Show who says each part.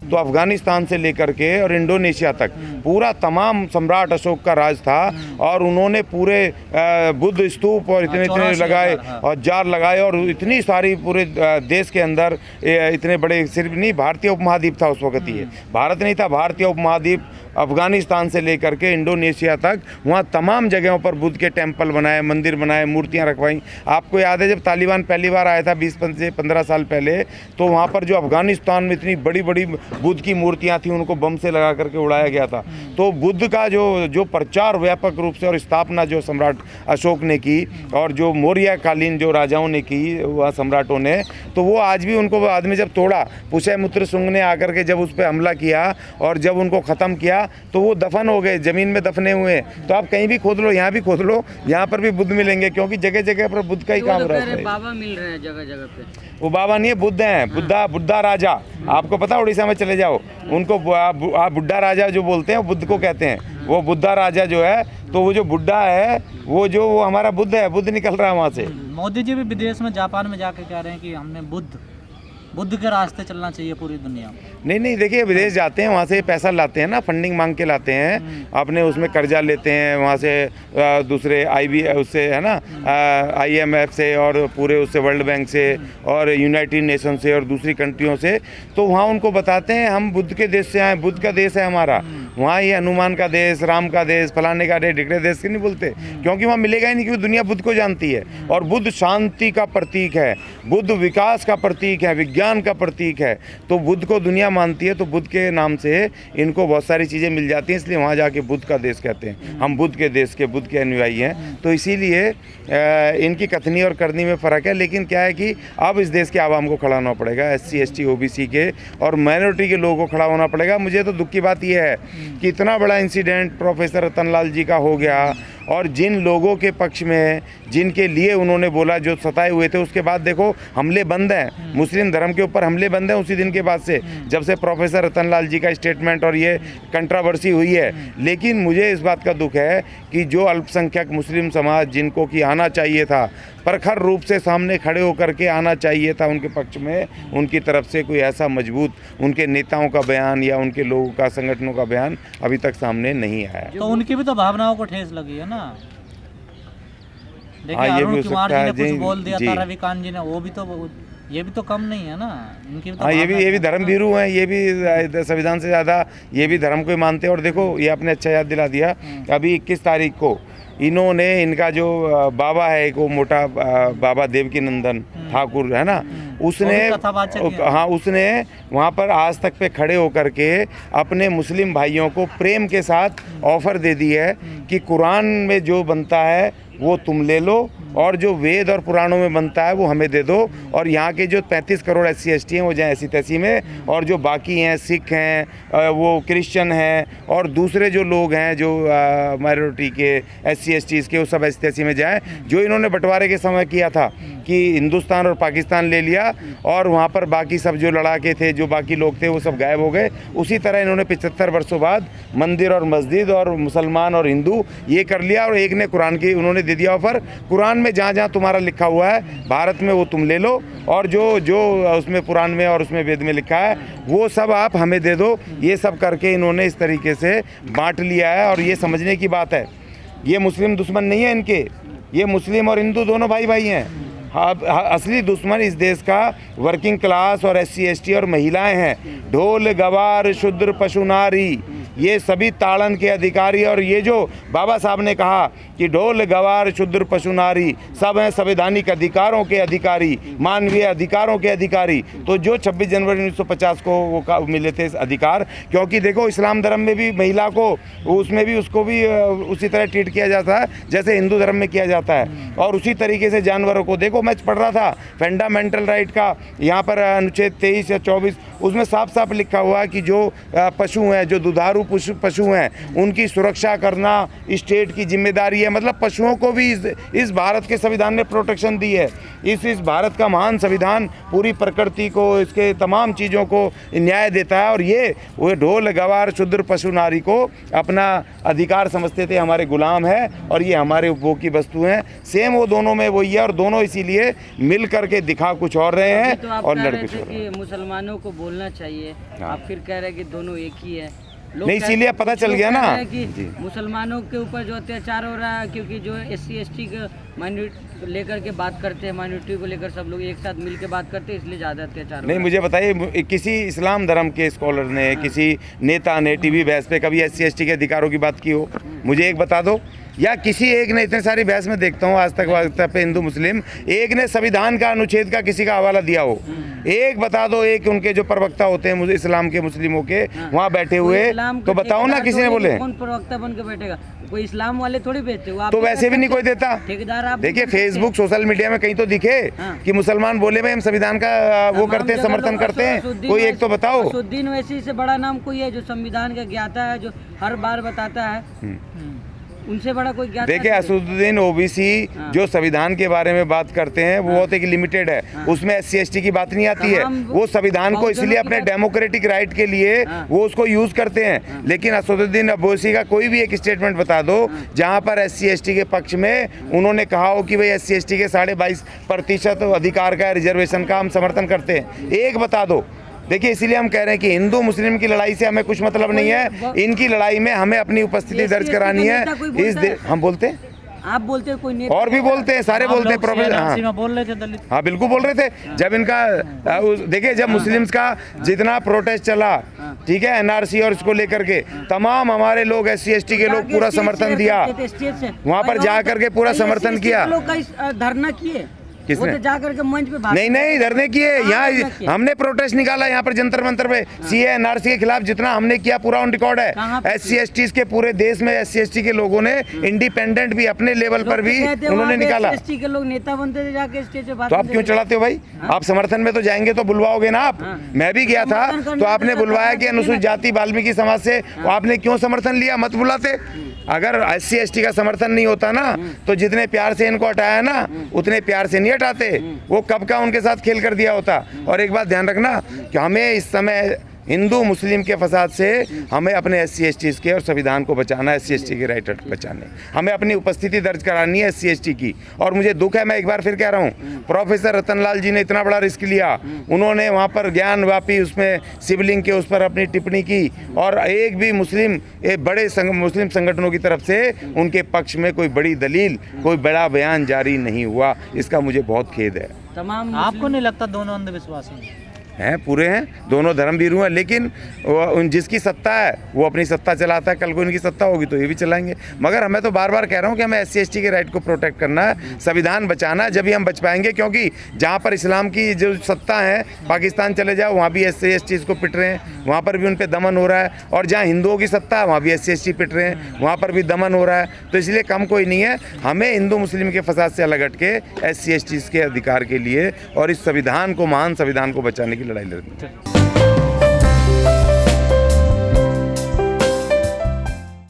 Speaker 1: तो अफगानिस्तान से लेकर के और इंडोनेशिया तक पूरा तमाम सम्राट अशोक का राज था। और उन्होंने पूरे बुद्ध स्तूप और इतने इतने लगाए और जार लगाए और इतनी सारी पूरे देश के अंदर इतने बड़े, सिर्फ नहीं भारतीय उपमहाद्वीप था उस वक्त, ये भारत नहीं था, भारतीय उपमहाद्वीप अफगानिस्तान से लेकर के इंडोनेशिया तक वहाँ तमाम जगहों पर बुद्ध के टेंपल बनाए, मंदिर बनाए, मूर्तियाँ रखवाई। आपको याद है जब तालिबान पहली बार आया था 20-15 साल पहले, तो वहाँ पर जो अफगानिस्तान में इतनी बड़ी बड़ी बुद्ध की मूर्तियाँ थी उनको बम से लगा करके उड़ाया गया था। तो बुद्ध का जो प्रचार व्यापक रूप से और स्थापना जो सम्राट अशोक ने की और जो मौर्य कालीन जो राजाओं ने की वह सम्राटों ने, तो वो आज भी उनको बाद में जब तोड़ा, पुष्यमित्र शुंग ने आकर के जब उस पर हमला किया और जब उनको ख़त्म किया तो वो दफन हो गए, ज़मीन में दफने हुए। तो आप कहीं भी खोद लो, यहाँ भी खोद लो, यहाँ पर भी बुद्ध मिलेंगे, क्योंकि जगह जगह पर बुद्ध का ही काम रहता है।
Speaker 2: बाबा मिल रहे हैं जगह जगह पे।
Speaker 1: वो बाबा नहीं है, बुद्ध हैं, बुद्धा राजा। आपको पता उड़ीसा में चले जाओ, उनको आप बुढ़ा राजा जो बोलते हैं बुद्ध को कहते हैं। वो बुद्धा राजा जो है, तो वो जो बुढ़ा है वो हमारा बुद्ध है, बुद्ध निकल रहा है वहाँ से।
Speaker 3: मोदी जी भी विदेश में, जापान में जाके कह रहे हैं कि हमने बुद्ध के रास्ते चलना चाहिए पूरी दुनिया में।
Speaker 1: नहीं देखिए, विदेश जाते हैं, वहाँ से पैसा लाते हैं ना, फंडिंग मांग के लाते हैं, अपने उसमें कर्जा लेते हैं वहाँ से, दूसरे उससे है ना, IMF से और पूरे उससे वर्ल्ड बैंक से और यूनाइटेड नेशन से और दूसरी कंट्रियों से। तो वहाँ उनको बताते हैं हम बुद्ध के देश से आए, बुद्ध का देश है हमारा। वहाँ ये हनुमान का देश, राम का देश, फलाने का देश, ढिकड़े देश के नहीं बोलते, क्योंकि वहाँ मिलेगा ही नहीं, क्योंकि दुनिया बुद्ध को जानती है। और बुद्ध शांति का प्रतीक है, बुद्ध विकास का प्रतीक है, विज्ञान का प्रतीक है। तो बुद्ध को दुनिया मानती है, तो बुद्ध के नाम से इनको बहुत सारी चीज़ें मिल जाती हैं, इसलिए वहाँ जाके बुद्ध का देश कहते हैं। हम बुद्ध के देश के, बुद्ध के अनुयायी हैं। तो इसीलिए इनकी कथनी और करनी में फ़र्क है। लेकिन क्या है कि अब इस देश के आवाम को खड़ा होना पड़ेगा, SC ST OBC के और माइनॉरिटी के लोगों को खड़ा होना पड़ेगा। मुझे तो दुख की बात यह है कि इतना बड़ा इंसिडेंट प्रोफेसर रतनलाल जी का हो गया, और जिन लोगों के पक्ष में, जिनके लिए उन्होंने बोला, जो सताए हुए थे, उसके बाद देखो हमले बंद हैं, मुस्लिम धर्म के ऊपर हमले बंद हैं उसी दिन के बाद से, जब से प्रोफेसर रतनलाल जी का स्टेटमेंट और ये कंट्रोवर्सी हुई है। लेकिन मुझे इस बात का दुख है कि जो अल्पसंख्यक मुस्लिम समाज, जिनको कि आना चाहिए था, प्रखर रूप से सामने खड़े होकर के आना चाहिए था उनके पक्ष में, उनकी तरफ से कोई ऐसा मजबूत उनके नेताओं का बयान या उनके लोगों का, संगठनों का बयान अभी तक सामने नहीं आया।
Speaker 3: तो उनकी भी तो भावनाओं को ठेस लगी है ना। देखिए अरुण कुमार जी ने कुछ बोल दिया था, रविकांत जी ने, वो भी तो, ये भी तो कम नहीं है ना इनकी भी तो।
Speaker 1: हाँ, ये भी धर्मभीरू हैं, ये भी संविधान से ज़्यादा ये भी धर्म को ही मानते हैं। और देखो, ये आपने अच्छा याद दिला दिया, अभी 21 तारीख को इन्होंने, इनका जो बाबा है एक, वो मोटा बाबा देवकीनंदन ठाकुर है ना, उसने, हाँ, उसने वहाँ पर आज तक पे खड़े होकर के अपने मुस्लिम भाइयों को प्रेम के साथ ऑफ़र दे दी है कि कुरान में जो बनता है वो तुम ले लो, और जो वेद और पुराणों में बनता है वो हमें दे दो, और यहाँ के जो 35 करोड़ SC ST हैं वो जाएँ ऐसी तैसी में, और जो बाकी हैं, सिख हैं, वो क्रिश्चियन हैं, और दूसरे जो लोग हैं जो माइनॉरिटी के SC STs के, वो सब ऐसी तैसी में जाएँ। जो इन्होंने बंटवारे के समय किया था कि हिंदुस्तान और पाकिस्तान ले लिया और वहाँ पर बाकी सब जो लड़ाके थे, जो बाकी लोग थे, वो सब गायब हो गए, उसी तरह इन्होंने 75 वर्षों बाद मंदिर और मस्जिद और मुसलमान और हिंदू ये कर लिया। और एक ने कुरान की उन्होंने दे दिया ऑफर, कुरान में जहाँ जहाँ तुम्हारा लिखा हुआ है भारत में वो तुम ले लो, और जो जो उसमें पुराण में और उसमें वेद में लिखा है वो सब आप हमें दे दो। ये सब करके इन्होंने इस तरीके से बांट लिया है। और ये समझने की बात है, ये मुस्लिम दुश्मन नहीं है इनके, ये मुस्लिम और हिंदू दोनों भाई भाई हैं। असली दुश्मन इस देश का वर्किंग क्लास और SC ST और महिलाएं हैं। ढोल गवार शूद्र पशु नारी, ये सभी ताड़न के अधिकारी। और ये जो बाबा साहब ने कहा कि ढोल गवार शूद्र पशु नारी सब हैं संवैधानिक अधिकारों के अधिकारी, मानवीय अधिकारों के अधिकारी। तो जो 26 जनवरी 1950 को वो मिले थे इस अधिकार, क्योंकि देखो इस्लाम धर्म में भी महिला को, उसमें भी उसको भी उसी तरह ट्रीट किया जाता है जैसे हिंदू धर्म में किया जाता है। और उसी तरीके से जानवरों को देखो, मैं पढ़ रहा था फंडामेंटल राइट का, यहाँ पर अनुच्छेद 23 या 24, उसमें साफ साफ लिखा हुआ है कि जो पशु हैं, जो दुधारू पशु हैं, उनकी सुरक्षा करना स्टेट की जिम्मेदारी है। मतलब पशुओं को भी इस भारत के संविधान ने प्रोटेक्शन दी है। इस भारत का महान संविधान पूरी प्रकृति को, इसके तमाम चीज़ों को न्याय देता है। और ये वो ढोल गवार शूद्र पशु नारी को अपना अधिकार समझते थे, हमारे गुलाम है और ये हमारे उपभोग की वस्तु हैं। सेम वो दोनों में वही है और दोनों इसीलिए मिल करके दिखा कुछ और रहे हैं
Speaker 2: तो आप
Speaker 1: और
Speaker 2: कह
Speaker 1: लड़
Speaker 2: रहे
Speaker 1: कुछ
Speaker 2: थे
Speaker 1: और रहे हैं।
Speaker 2: कि मुसलमानों को बोलना चाहिए, आप फिर कह रहे हैं कि दोनों एक ही है। लोग
Speaker 1: नहीं,
Speaker 2: कहते-
Speaker 1: इसीलिए पता चल
Speaker 2: लोग
Speaker 1: गया
Speaker 2: कह
Speaker 1: ना
Speaker 2: रहे हैं कि
Speaker 1: जी।
Speaker 2: मुसलमानों के ऊपर जो अत्याचार हो रहा है, क्योंकि जो SC ST के माइनॉरिटी लेकर के बात करते हैं, माइनॉरिटी को लेकर सब लोग एक साथ मिल के बात करते हैं, इसलिए ज़्यादा अत्याचार हो
Speaker 1: नहीं,
Speaker 2: रहा
Speaker 1: मुझे बताइए किसी इस्लाम धर्म के स्कॉलर ने, किसी नेता ने टीवी बहस पे कभी SC ST के अधिकारों की बात की हो? मुझे एक बता दो। या किसी एक ने, इतने सारी बहस में देखता हूँ आज तक पे हिंदू मुस्लिम, एक ने संविधान का अनुच्छेद का किसी का हवाला दिया हो? एक बता दो, एक उनके जो प्रवक्ता होते हैं मुझे इस्लाम के, मुस्लिमों के, वहाँ बैठे हुए, तो बताओ ना किसी ने बोले?
Speaker 2: कौन प्रवक्ता बन के बैठेगा? कोई इस्लाम वाले थोड़ी भेजते हो?
Speaker 1: तो वैसे भी नहीं कोई देता।
Speaker 2: ठेकेदार आप
Speaker 1: देखिए फेसबुक, सोशल मीडिया में कहीं तो दिखे कि मुसलमान बोले भाई हम संविधान का वो करते हैं, समर्थन करते हैं, कोई एक तो बताओ।
Speaker 2: असुद्दीन वैसी से बड़ा नाम कोई है जो संविधान का ज्ञाता है, जो हर बार बताता है? उनसे बड़ा कोई ज्ञाता?
Speaker 1: देखिए असदुद्दीन ओबीसी जो संविधान के बारे में बात करते हैं वो बहुत एक लिमिटेड है, उसमें SC ST की बात नहीं आती है। वो संविधान को इसलिए अपने डेमोक्रेटिक राइट के लिए वो उसको यूज करते हैं। लेकिन असदुद्दीन ओबीसी का कोई भी एक स्टेटमेंट बता दो जहां पर SC ST के पक्ष में उन्होंने कहा हो कि भाई SC ST के 22.5% अधिकार का, रिजर्वेशन का हम समर्थन करते हैं, एक बता दो। देखिए इसीलिए हम कह रहे हैं कि हिंदू मुस्लिम की लड़ाई से हमें कुछ मतलब नहीं है, इनकी लड़ाई में हमें अपनी उपस्थिति दर्ज करानी है। हम बोलते हैं,
Speaker 2: आप बोलते हैं, कोई नेता
Speaker 1: और भी बोलते हैं, सारे बोलते हैं, प्रोफेसर। हाँ
Speaker 3: बोल रहे थे दलित,
Speaker 1: हाँ बिल्कुल बोल रहे थे। जब इनका देखिए जब मुस्लिम्स का जितना प्रोटेस्ट चला, ठीक है, NRC और इसको लेकर के तमाम हमारे लोग SC ST के लोग पूरा समर्थन दिया, वहाँ पर जा करके पूरा समर्थन किया।
Speaker 2: धरना किए,
Speaker 1: किसने?
Speaker 2: जा करके मंच पे
Speaker 1: नहीं धरने किए, यहाँ हमने प्रोटेस्ट निकाला, यहाँ पर जंतर मंतर पे CA NRC के खिलाफ जितना हमने किया पूरा ऑन रिकॉर्ड है। SC ST के पूरे देश में SC ST के लोगों ने इंडिपेंडेंट भी अपने लेवल पर भी उन्होंने निकाला।
Speaker 2: SC के लोग नेता बनते थे जाके स्टेज पे बात।
Speaker 1: तो आप क्यों चढ़ाते हो भाई? आप समर्थन में तो जाएंगे तो बुलवाओगे ना आप। मैं भी गया था तो आपने बुलवाया कि अनुसूचित जाति वाल्मीकि समाज से, आपने क्यों समर्थन लिया? मत बुलाते। अगर SC ST का समर्थन नहीं होता ना तो जितने प्यार से इनको हटाया ना उतने प्यार से नहीं हटाते, वो कब का उनके साथ खेल कर दिया होता। और एक बात ध्यान रखना कि हमें इस समय हिंदू मुस्लिम के फसाद से हमें अपने SC ST के और संविधान को बचाना है, SC ST के राइट बचाने, हमें अपनी उपस्थिति दर्ज करानी है SC ST की। और मुझे दुख है, मैं एक बार फिर कह रहा हूँ, प्रोफेसर रतनलाल जी ने इतना बड़ा रिस्क लिया, उन्होंने वहाँ पर ज्ञानवापी उसमें शिवलिंग के उस पर अपनी टिप्पणी की और एक भी मुस्लिम बड़े मुस्लिम संगठनों की तरफ से उनके पक्ष में कोई बड़ी दलील, कोई बड़ा बयान जारी नहीं हुआ। इसका मुझे बहुत खेद है।
Speaker 2: तमाम
Speaker 3: आपको नहीं लगता दोनों अंधविश्वासी
Speaker 1: हैं? पूरे हैं, दोनों धर्मवीरू हैं, लेकिन उन जिसकी सत्ता है वो अपनी सत्ता चलाता है, कल को इनकी सत्ता होगी तो ये भी चलाएंगे। मगर हमें तो बार बार कह रहा हूँ कि हमें SC ST के राइट को प्रोटेक्ट करना है, संविधान बचाना है, जब ही हम बच पाएंगे। क्योंकि जहाँ पर इस्लाम की जो सत्ता है, पाकिस्तान चले जाओ वहाँ भी SC ST को पिट रहे हैं, वहाँ पर भी उन पर दमन हो रहा है। और जहाँ हिंदुओं की सत्ता है वहाँ भी SC ST पिट रहे हैं, वहाँ पर भी दमन हो रहा है। तो इसलिए कम कोई नहीं है, हमें हिंदू मुस्लिम के फसाद से अलग हट के SC ST के अधिकार के लिए और इस संविधान को, महान संविधान को बचाने की लड़ाई लड़नी है।